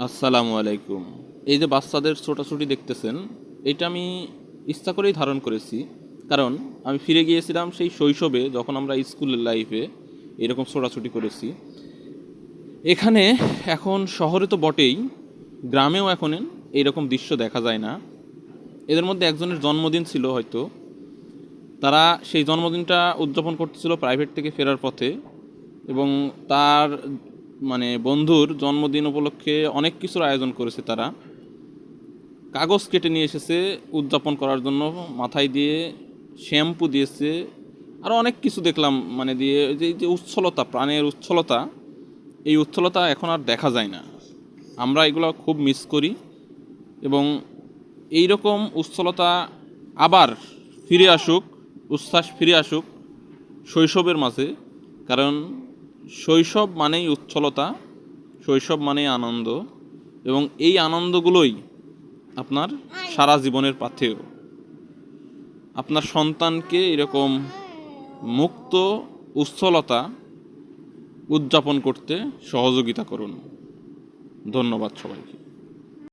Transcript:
আসসালামু আলাইকুম। এই যে বাচ্চাদের ছোটাছুটি দেখতেছেন, এটা আমি ইচ্ছা করেই ধারণ করেছি। কারণ আমি ফিরে গিয়েছিলাম সেই শৈশবে, যখন আমরা স্কুলের লাইফে এরকম ছোটাছুটি করেছি। এখানে এখন শহরে তো বটেই, গ্রামেও এখন এইরকম দৃশ্য দেখা যায় না। এদের মধ্যে একজনের জন্মদিন ছিল হয়তো, তারা সেই জন্মদিনটা উদযাপন করতেছিল প্রাইভেট থেকে ফেরার পথে, এবং তার বন্ধুর জন্মদিন উপলক্ষে অনেক কিছুর আয়োজন করেছে তারা। কাগজ কেটে নিয়ে এসেছে উদযাপন করার জন্য, মাথায় দিয়ে শ্যাম্পু দিয়েছে, আরও অনেক কিছু দেখলাম দিয়ে। যে উচ্ছলতা, প্রাণের উচ্ছলতা, এই উচ্ছলতা এখন আর দেখা যায় না। আমরা এগুলো খুব মিস করি, এবং এই রকম উচ্ছলতা আবার ফিরে আসুক, উচ্ছ্বাস ফিরে আসুক শৈশবের মাঝে। কারণ শৈশব মানেই উচ্ছলতা, শৈশব মানেই আনন্দ, এবং এই আনন্দগুলোই আপনার সারা জীবনের পাথেয়। আপনার সন্তানকে এরকম মুক্ত উচ্ছলতা উদযাপন করতে সহযোগিতা করুন। ধন্যবাদ সবাইকে।